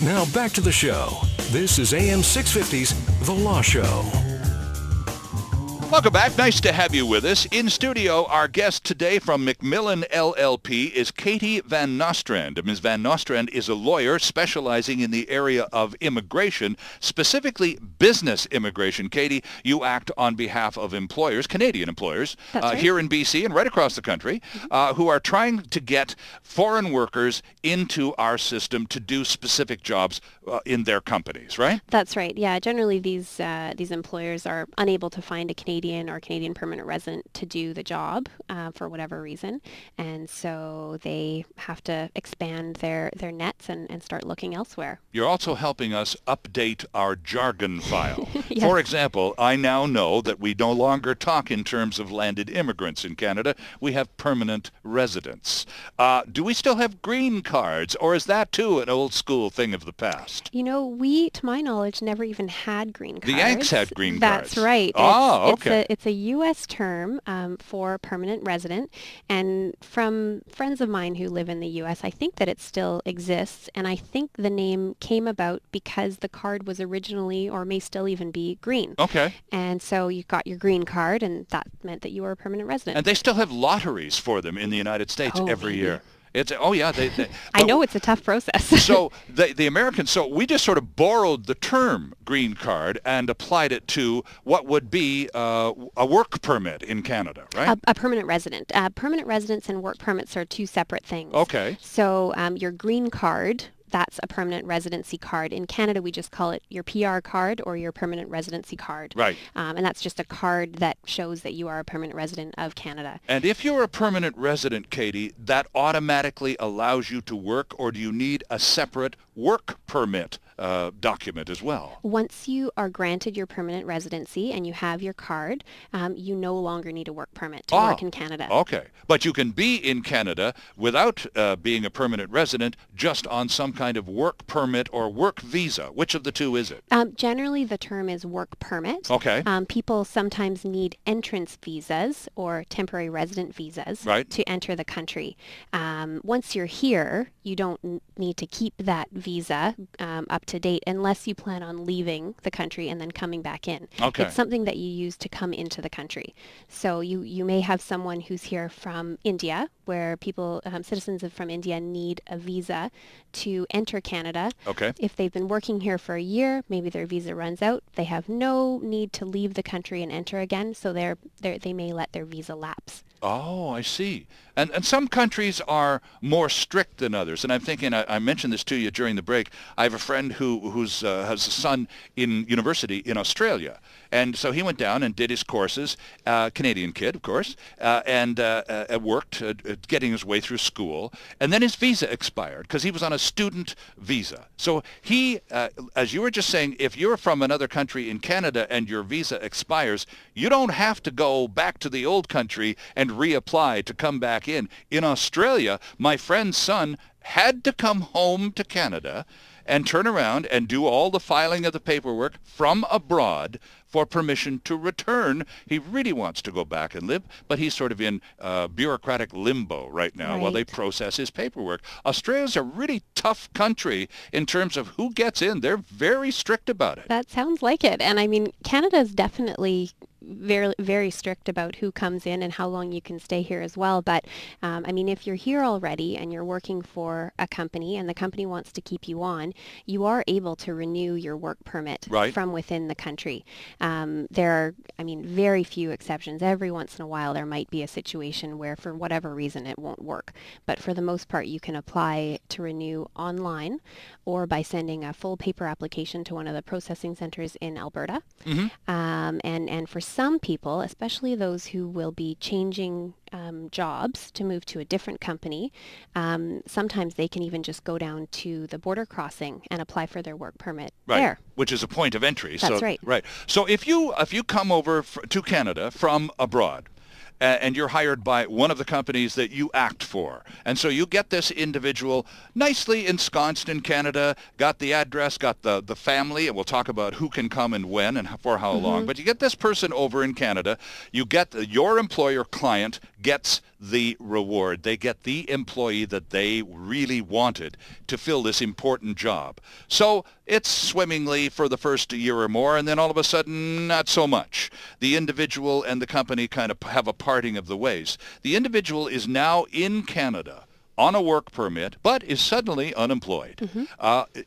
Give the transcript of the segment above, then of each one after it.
Now back to the show. This is AM 650's The Law Show. Welcome back. Nice to have you with us. In studio, our guest today from McMillan LLP is Katie Van Nostrand. Ms. Van Nostrand is a lawyer specializing in the area of immigration, specifically business immigration. Katie, you act on behalf of employers, Canadian employers, right. here in BC and right across the country, who are trying to get foreign workers into our system to do specific jobs in their companies, right? That's right. Yeah. Generally, these employers are unable to find a Canadian or Canadian permanent resident to do the job for whatever reason, and so they have to expand their nets and start looking elsewhere. You're also helping us update our jargon file. Yes. For example, I now know that we no longer talk in terms of landed immigrants in Canada. We have permanent residents. Do we still have green cards, or is that too an old school thing of the past? You know, we, to my knowledge, never even had green cards. The Yanks had green cards. That's right. Okay. It's a U.S. term for permanent resident, and from friends of mine who live in the U.S., I think that it still exists, and I think the name came about because the card was originally, or may still even be, green. Okay. And so you got your green card, and that meant that you were a permanent resident. And they still have lotteries for them in the United States every year. I know it's a tough process. So the Americans, so we just sort of borrowed the term green card and applied it to what would be a work permit in Canada, right? A permanent resident. Permanent residents and work permits are two separate things. Okay. So your green card, that's a permanent residency card. In Canada, we just call it your PR card or your permanent residency card. Right. And that's just a card that shows that you are a permanent resident of Canada. And if you're a permanent resident, Katie, that automatically allows you to work, or do you need a separate work permit document as well? Once you are granted your permanent residency and you have your card, you no longer need a work permit to work in Canada. Okay. But you can be in Canada without being a permanent resident, just on some kind of work permit or work visa. Which of the two is it? Generally, the term is work permit. Okay. People sometimes need entrance visas or temporary resident visas to enter the country. Once you're here, you don't need to keep that visa up to date unless you plan on leaving the country and then coming back in. Okay. It's something that you use to come into the country. So you may have someone who's here from India, where people, citizens from India, need a visa to enter Canada. Okay. If they've been working here for a year, maybe their visa runs out. They have no need to leave the country and enter again, so they may let their visa lapse. Oh, I see. And some countries are more strict than others. And I'm thinking, I mentioned this to you during the break, I have a friend who has a son in university in Australia. And so he went down and did his courses, Canadian kid, of course, and worked, getting his way through school. And then his visa expired because he was on a student visa. So he, as you were just saying, if you're from another country in Canada and your visa expires, you don't have to go back to the old country and reapply to come back in. In Australia, my friend's son had to come home to Canada and turn around and do all the filing of the paperwork from abroad for permission to return. He really wants to go back and live, but he's sort of in bureaucratic limbo right now while they process his paperwork. Australia's a really tough country in terms of who gets in. They're very strict about it. That sounds like it. And I mean, Canada's definitely very, very strict about who comes in and how long you can stay here as well. But I mean, if you're here already and you're working for a company and the company wants to keep you on, you are able to renew your work permit from within the country. There are, I mean, very few exceptions. Every once in a while, there might be a situation where for whatever reason it won't work. But for the most part, you can apply to renew online or by sending a full paper application to one of the processing centers in Alberta. Mm-hmm. And for some people, especially those who will be changing jobs to move to a different company, sometimes they can even just go down to the border crossing and apply for their work permit there. Which is a point of entry. That's right. Right. So if you come over to Canada from abroad, and you're hired by one of the companies that you act for. And so you get this individual nicely ensconced in Canada, got the address, got the family, and we'll talk about who can come and when and for how long. But you get this person over in Canada, you get your employer client gets the reward. They get the employee that they really wanted to fill this important job. So it's swimmingly for the first year or more, and then all of a sudden, not so much. The individual and the company kind of have a parting of the ways. The individual is now in Canada on a work permit, but is suddenly unemployed.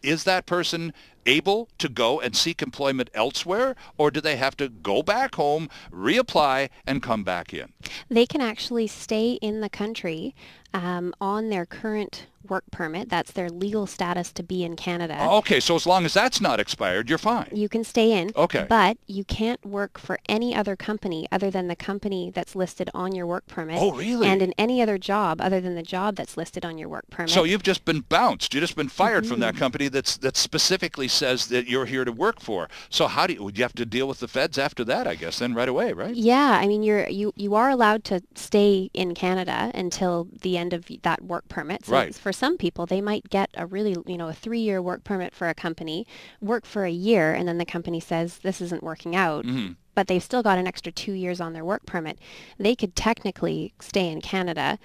Is that person able to go and seek employment elsewhere, or do they have to go back home, reapply, and come back in? They can actually stay in the country on their current work permit. That's their legal status to be in Canada. Okay, so as long as that's not expired, you're fine. You can stay in, Okay. but you can't work for any other company other than the company that's listed on your work permit. Oh, really? And in any other job other than the job that's listed on your work permit. So you've just been bounced. You've just been fired from that company that specifically says that you're here to work for. So how do you have to deal with the feds after that, I guess, then right away, right? Yeah, I mean, you are allowed to stay in Canada until the end of that work permit. So Right. for some people, they might get a really, a 3-year work permit for a company, work for a year, and then the company says this isn't working out. But they've still got an extra 2 years on their work permit. They could technically stay in Canada,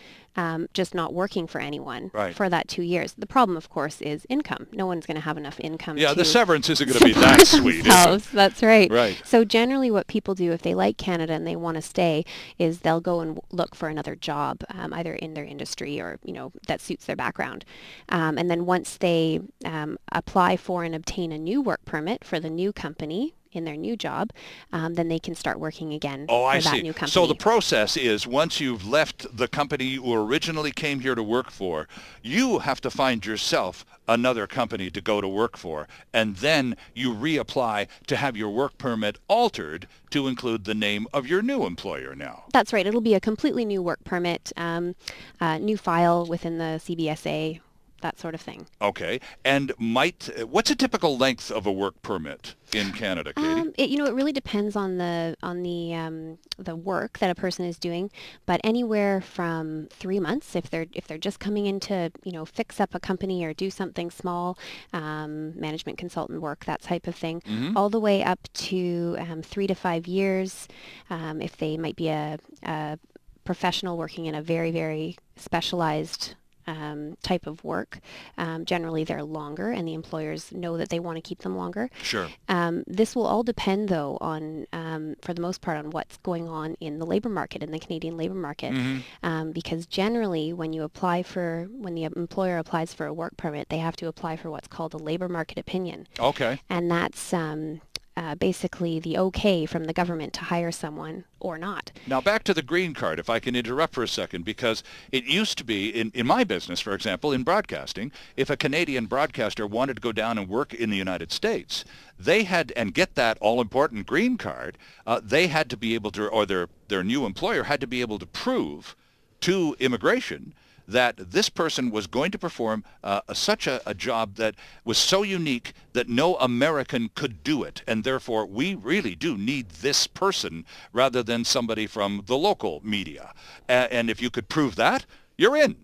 just not working for anyone Right. for that 2 years. The problem, of course, is income. No one's going to have enough income Yeah, to the severance isn't going to be that sweet, is it? themselves. That's right. Right. So generally what people do if they like Canada and they want to stay is they'll go and look for another job, either in their industry or, that suits their background. And then once they apply for and obtain a new work permit for the new company, in their new job, then they can start working again Oh, for I that see. new company. So the process is once you've left the company you originally came here to work for, you have to find yourself another company to go to work for, and then you reapply to have your work permit altered to include the name of your new employer now. That's right. It'll be a completely new work permit, new file within the CBSA, that sort of thing. Okay. And what's a typical length of a work permit in Canada, Katie? It really depends on the work that a person is doing, but anywhere from 3 months if they're just coming in to fix up a company or do something small, management consultant work, that type of thing, all the way up to 3 to 5 years, if they might be a professional working in a very, very specialized type of work. Generally they're longer and the employers know that they want to keep them longer. When This will all depend though on, for the most part, on what's going on in the labor market, in the Canadian labor market. Because generally when the employer applies for a work permit, they have to apply for what's called a labor market opinion. Okay. And that's basically the okay from the government to hire someone or not. Now back to the green card, if I can interrupt for a second, because it used to be, in my business, for example, in broadcasting, if a Canadian broadcaster wanted to go down and work in the United States, they had, and get that all-important green card, they had to be able to, or their new employer had to be able to prove to immigration that this person was going to perform such a job that was so unique that no American could do it, and therefore we really do need this person rather than somebody from the local media. And if you could prove that, you're in.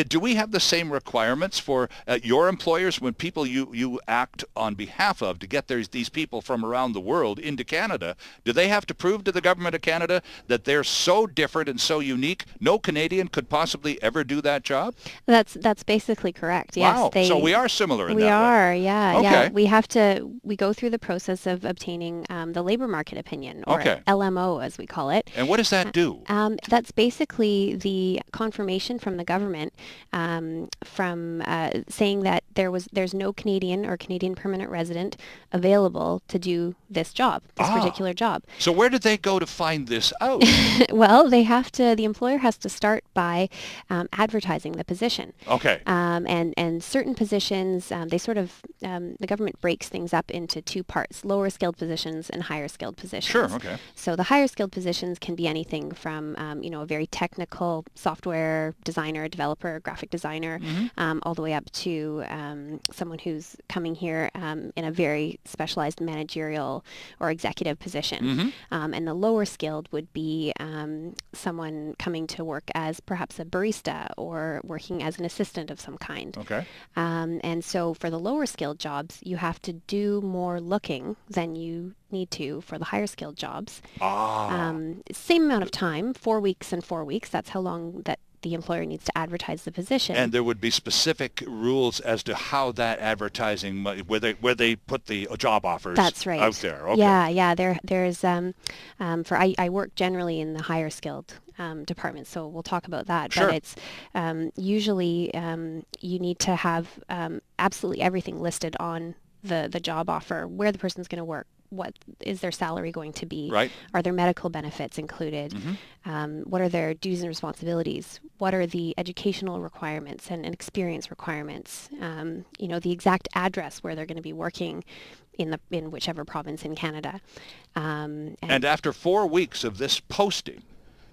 Do we have the same requirements for your employers when people you act on behalf of to get these people from around the world into Canada? Do they have to prove to the government of Canada that they're so different and so unique, no Canadian could possibly ever do that job? That's basically correct. Wow. Yes, So we are similar in that way. We are, yeah. Okay. Yeah. We go through the process of obtaining the labor market opinion, or Okay. LMO as we call it. And what does that do? That's basically the confirmation from the government from saying that there's no Canadian or Canadian permanent resident available to do this job, this particular job. So where did they go to find this out? Well, the employer has to start by advertising the position. Okay. And certain positions, the government breaks things up into two parts: lower skilled positions and higher skilled positions. Sure, okay. So the higher skilled positions can be anything from, a very technical software designer, developer, photographer, graphic designer, all the way up to someone who's coming here in a very specialized managerial or executive position. And the lower skilled would be someone coming to work as perhaps a barista or working as an assistant of some kind. Okay. And so for the lower skilled jobs, you have to do more looking than you need to for the higher skilled jobs. Same amount of time, 4 weeks and 4 weeks. That's how long that the employer needs to advertise the position. And there would be specific rules as to how that advertising, where they put the job offers. That's right. Out there. Okay. Yeah. There's I work generally in the higher skilled department, so we'll talk about that. Sure. But it's usually you need to have absolutely everything listed on the job offer, where the person's going to work, what is their salary going to be, right? Are there medical benefits included? What are their duties and responsibilities? What are the educational requirements and experience requirements? The exact address where they're going to be working in whichever province in Canada. And after 4 weeks of this posting,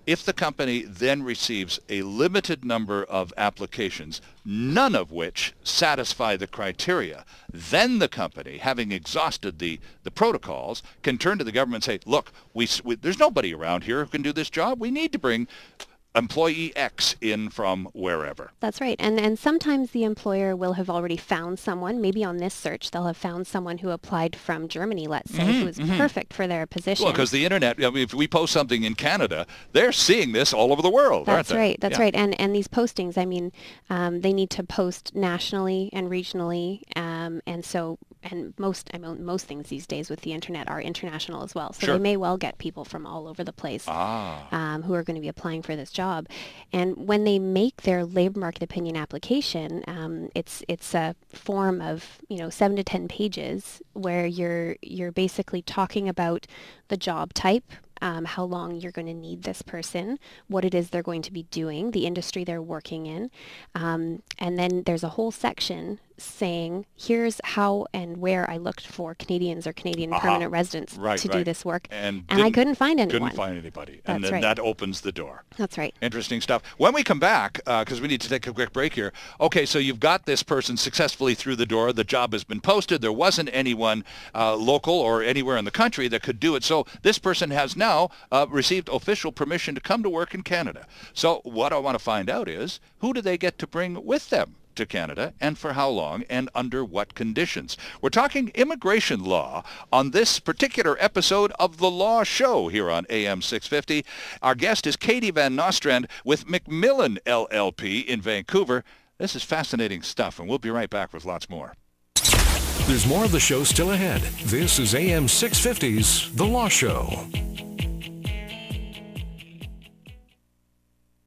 if the company then receives a limited number of applications, none of which satisfy the criteria, then the company, having exhausted the protocols, can turn to the government and say, look, there's nobody around here who can do this job. We need to bring employee X in from wherever. That's right. And sometimes the employer will have already found someone. Maybe on this search, they'll have found someone who applied from Germany, let's say, who is perfect for their position. Well, because the internet, if we post something in Canada, they're seeing this all over the world, aren't they? That's right. And these postings, they need to post nationally and regionally. And most things these days with the internet are international as well. So They may well get people from all over the place who are going to be applying for this job. And when they make their labor market opinion application, it's a form of 7 to 10 pages where you're basically talking about the job type, how long you're going to need this person, what it is they're going to be doing, the industry they're working in, and then there's a whole section saying, here's how and where I looked for Canadians or Canadian permanent residents to do this work. And I couldn't find anyone. Couldn't find anybody. And That's then right. that opens the door. That's right. Interesting stuff. When we come back, because we need to take a quick break here. Okay, so you've got this person successfully through the door. The job has been posted. There wasn't anyone local or anywhere in the country that could do it. So this person has now received official permission to come to work in Canada. So what I want to find out is, who do they get to bring with them to Canada, and for how long, and under what conditions? We're talking immigration law on this particular episode of The Law Show here on AM 650. Our guest is Katie Van Nostrand with McMillan LLP in Vancouver. This is fascinating stuff, and we'll be right back with lots more. There's more of the show still ahead. This is AM 650's The Law Show.